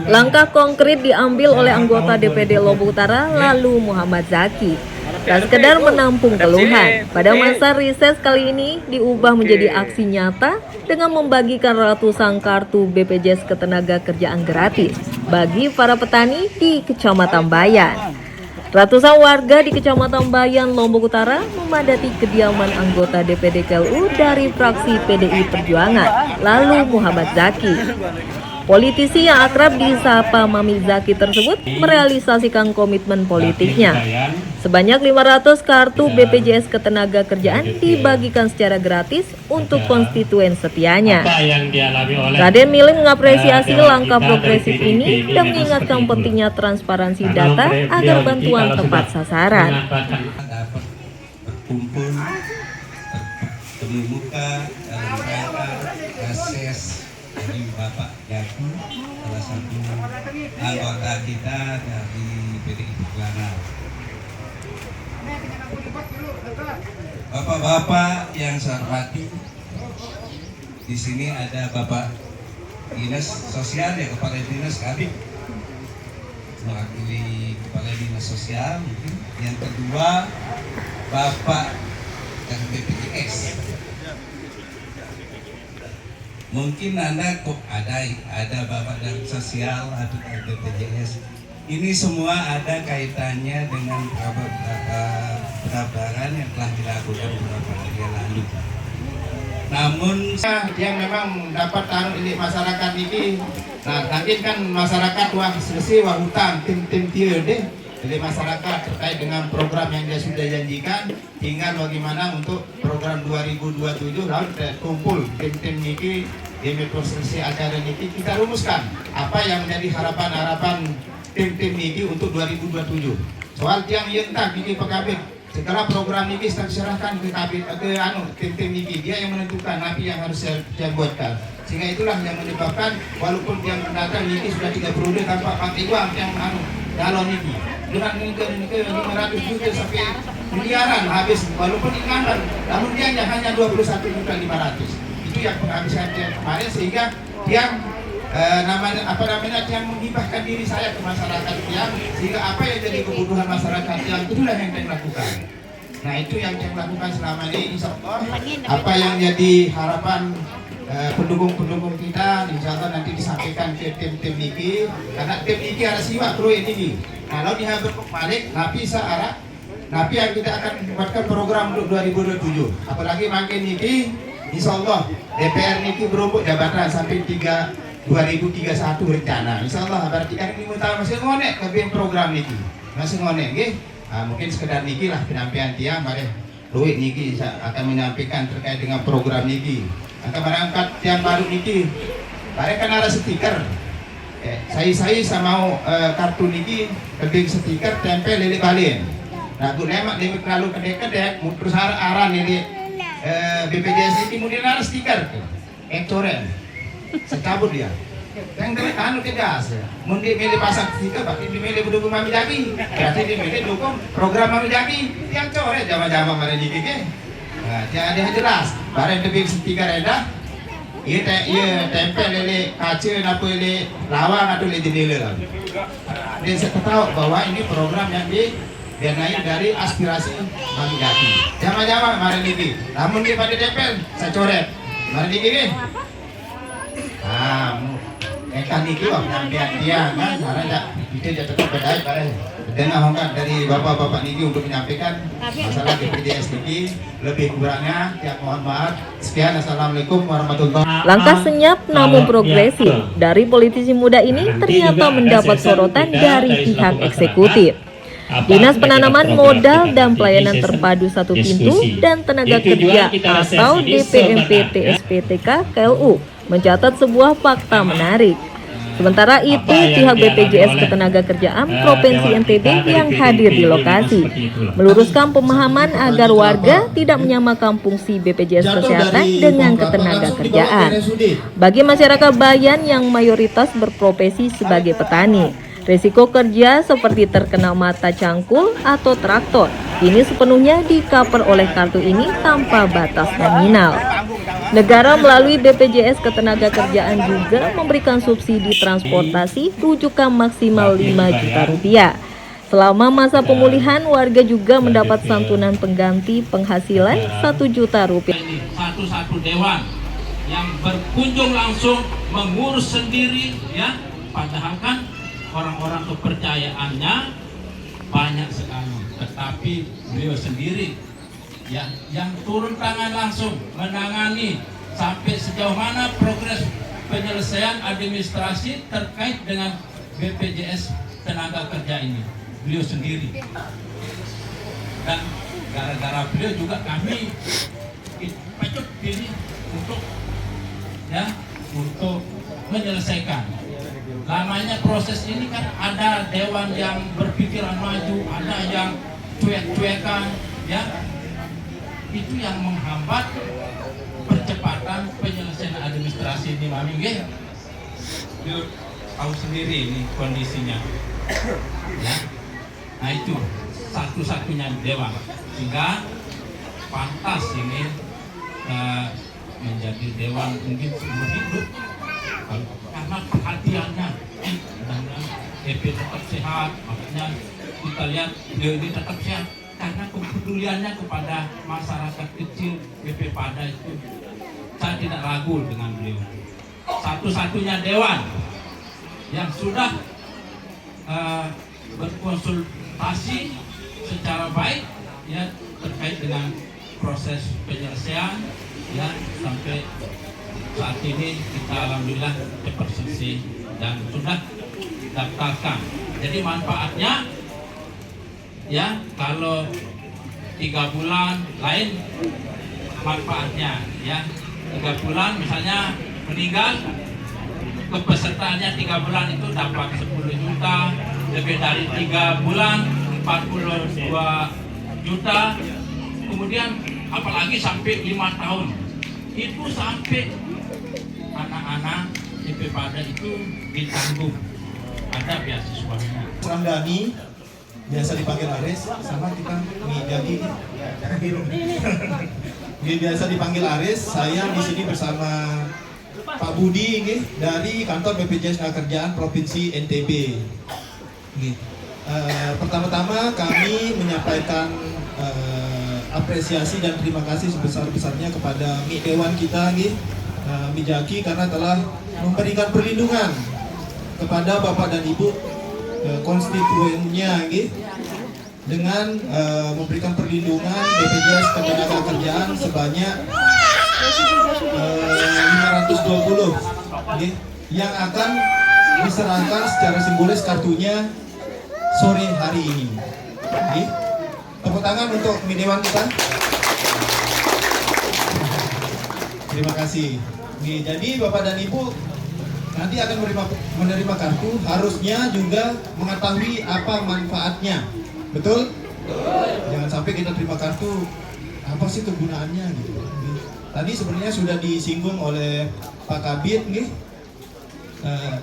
Langkah konkret diambil oleh anggota DPD Lombok Utara lalu Muhammad Zaki. Tak sekedar menampung keluhan, pada masa riset kali ini diubah menjadi aksi nyata dengan membagikan ratusan kartu BPJS Ketenagakerjaan gratis bagi para petani di Kecamatan Bayan. Ratusan warga di Kecamatan Bayan, Lombok Utara memadati kediaman anggota DPD KLU dari fraksi PDI Perjuangan, lalu Muhammad Zaki. Politisi yang akrab disapa Mami Zaki tersebut merealisasikan komitmen politiknya. Sebanyak 500 kartu BPJS Ketenagakerjaan dibagikan secara gratis untuk konstituen setianya. Raden Milih mengapresiasi langkah progresif ini dan mengingatkan pentingnya transparansi data agar bantuan tepat sasaran. Berkumpul, bertemu muka dalam rangka reses dari Bapak Zaki, salah satu anggota kita dari PDI Perjuangan. Bapak-bapak yang saya hormati, di sini ada Bapak Dinas Sosial, ya Kepala Dinas kami, mewakili Kepala Dinas Sosial mungkin. Yang kedua Bapak dari BPJS. Mungkin Anda kok ada Bapak dari Sosial atau dari BPJS. Ini semua ada kaitannya dengan pendaftaran yang telah dilakukan beberapa hari lalu. Namun yang memang dapat taruh di masyarakat ini, nah nanti kan masyarakat wah selesai wah hutang tim deh dari masyarakat terkait dengan program yang dia sudah janjikan, tinggal bagaimana untuk program 2027 lalu kumpul tim niki di proses acara niki kita rumuskan apa yang menjadi harapan tim niki untuk 2027. Soal tiang yentak niki pekabit setelah program niki diserahkan ke kabit tim niki, dia yang menentukan napi yang harus saya buatkan. Sehingga itulah yang menyebabkan walaupun yang mendatang niki sudah 3 periode tanpa pakai uang yang calon niki dengan niki 500 juta sampai miliaran habis walaupun inganan, namun dia hanya 21.500.000. Itu yang penghabisan dia kemarin, sehingga yang yang menghibahkan diri saya ke masyarakat yang sehingga apa yang jadi kebutuhan masyarakat yang itulah yang saya lakukan. Nah itu yang saya lakukan selama ini, insya Allah apa yang jadi harapan pendukung kita, insya Allah nanti disampaikan ke tim niki, karena tim niki harus siwak pro ini. Kalau dihabis balik napi searah napi yang kita akan buatkan program untuk 2027, apalagi makin niki insya Allah DPR niki berumpuk jabatan sampai 2031 rencana. Insya Allah berarti kan ini masih ngonek ke program niki masih ngonek nggih. Mungkin sekedar niki lah penyampaian tiang mari duit niki akan menyampaikan terkait dengan program niki. Akan berangkat tiang baru niki mari kan ada stiker. Saya mau kartu niki lebih stiker tempel lele balin. Nah gue lemak lebih terlalu kedek terus arah ini BPJS ini kemudian ada stiker coret secabut dia yang dari anu tegas mundi milih pasang stiker berarti dimilih berdukung Mami Zaki, berarti dimilih dukung program Mami Zaki yang coret jama-jama mari dikike. Nah jadi jelas bareng lebih stiker ada iya tempel lele kaca apa lele lawang atau lele jendela. Dan saya tahu bahwa ini program yang dia naik dari aspirasi Mami Zaki. Jama-jama mari niki. Namun dia pada tempel saya coret. Mari niki nih. Kan niki wah penyampaian dia kan karena itu dia tetap berdaya pada dengar hongkat dari bapak-bapak niki untuk menyampaikan masalah BPJS niki lebih kurangnya ya mohon maaf. Sekian, assalamualaikum warahmatullahi wabarakatuh. Langkah senyap namun progresif dari politisi muda ini ternyata mendapat sorotan dari pihak eksekutif. Dinas Penanaman Modal dan Pelayanan Terpadu Satu Pintu dan Tenaga Kerja atau DPMP TSPTK KLU mencatat sebuah fakta menarik. Sementara itu, pihak BPJS Ketenagakerjaan Provinsi NTB yang hadir di lokasi meluruskan pemahaman agar warga tidak menyamakan fungsi BPJS Kesehatan dengan ketenagakerjaan. Bagi masyarakat Bayan yang mayoritas berprofesi sebagai petani, Risiko kerja seperti terkena mata cangkul atau traktor ini sepenuhnya di-cover oleh kartu ini tanpa batas nominal. Negara melalui BPJS Ketenagakerjaan juga memberikan subsidi transportasi rujukan maksimal 5 juta rupiah. Selama masa pemulihan, warga juga mendapat santunan pengganti penghasilan 1 juta rupiah. Satu-satu dewan yang berkunjung langsung mengurus sendiri, ya, padahal kan orang-orang kepercayaannya banyak sekali, tetapi beliau sendiri ya yang turun tangan langsung menangani sampai sejauh mana progres penyelesaian administrasi terkait dengan BPJS Tenaga Kerja ini, beliau sendiri. Dan gara-gara beliau juga kami pacut diri untuk menyelesaikan. Lamanya proses ini kan ada dewan yang berpikiran maju, ada yang cuek-cuekan, ya. Itu yang menghambat percepatan penyelesaian administrasi ini, Mami. Dia tahu sendiri ini kondisinya. Ya. Nah itu satu-satunya dewan, sehingga pantas ini menjadi dewan mungkin seumur hidup. Karena perhatiannya dan EP tetap sehat, makanya kita lihat beliau ini tetap sehat karena kepeduliannya kepada masyarakat kecil BP Pada itu saya tidak ragu dengan beliau. Satu-satunya dewan yang sudah berkonsultasi secara baik, ya, terkait dengan proses penyelesaian, ya, sampai saat ini kita alhamdulillah cepat selesai dan sudah daftarkan. Jadi manfaatnya, ya, kalau 3 bulan lain manfaatnya, ya, 3 bulan misalnya meninggal, kepesertaannya 3 bulan itu dapat 10 juta, lebih dari 3 bulan 42 juta, kemudian apalagi sampai 5 tahun itu sampai anak-anak DP Pada itu ditanggung, ada beasiswanya. Ramdhani, biasa dipanggil Aris, sama kita jadi biasa dipanggil Aris. Saya di sini bersama Pak Budi dari kantor BPJS Ketenagakerjaan Provinsi NTB. Pertama-tama kami menyampaikan apresiasi dan terima kasih sebesar-besarnya kepada Mi Dewan kita, Mi Jaki, karena telah memberikan perlindungan kepada Bapak dan Ibu konstituennya, dengan memberikan perlindungan BPJS Ketenagakerjaan sebanyak 520 yang akan diserahkan secara simbolis kartunya sore hari ini. Tepuk tangan untuk Mi Dewan kita. Terima kasih. Jadi Bapak dan Ibu nanti akan menerima kartu, harusnya juga mengetahui apa manfaatnya. Betul? Jangan sampai kita terima kartu, apa sih kegunaannya gitu. Tadi sebenarnya sudah disinggung oleh Pak Kabid,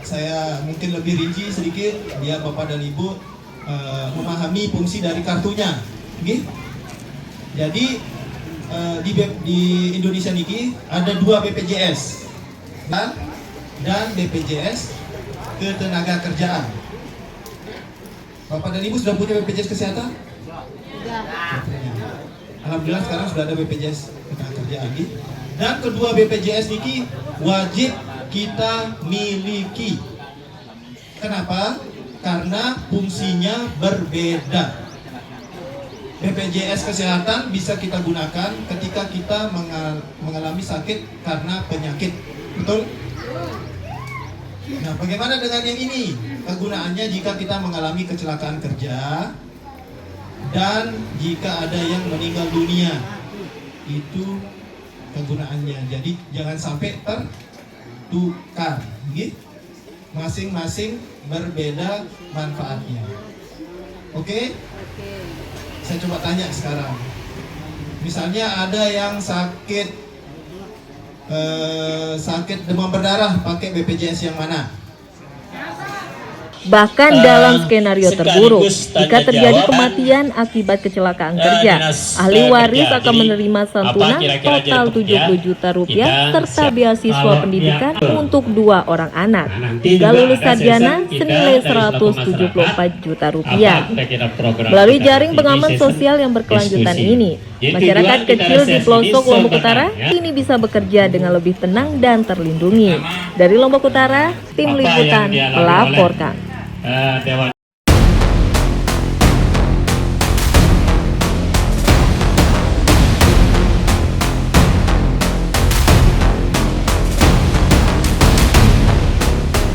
saya mungkin lebih rinci sedikit biar Bapak dan Ibu memahami fungsi dari kartunya. Jadi di Indonesia ini ada 2 BPJS dan BPJS Ketenagakerjaan. Bapak dan Ibu sudah punya BPJS Kesehatan? Sudah. Alhamdulillah sekarang sudah ada BPJS Ketenagakerjaan. Dan kedua BPJS ini wajib kita miliki. Kenapa? Karena fungsinya berbeda. BPJS Kesehatan bisa kita gunakan ketika kita mengalami sakit karena penyakit. Betul? Nah, bagaimana dengan yang ini? Kegunaannya jika kita mengalami kecelakaan kerja dan jika ada yang meninggal dunia. Itu kegunaannya. Jadi jangan sampai tertukar. Masing-masing berbeda manfaatnya. Oke? Saya coba tanya sekarang. Misalnya ada yang sakit demam berdarah, pakai BPJS yang mana? Bahkan dalam skenario terburuk, sekaligus tanda jika terjadi jawaban, kematian akibat kecelakaan kerja, Dinas ahli waris Kerja. akan Jadi, menerima santunan apa kira-kira total jadi pekerja? 70 juta rupiah Kita serta siap. beasiswa Kalau pendidikan dia- untuk 2 orang anak. Nah, nanti Hingga juga lulus ada sarjana session kita senilai dari selaku 174 juta rupiah. Apa kira-kira program Melalui kita jaring nanti pengaman di sosial yang session berkelanjutan diskusi. ini, Jadi masyarakat tujuan kita kecil di reses pelosok ini Lombok Utara sebenarnya, kini bisa bekerja dengan lebih tenang dan terlindungi. Dari Lombok Utara, tim apa yang liputan dialami oleh, melaporkan. Dewan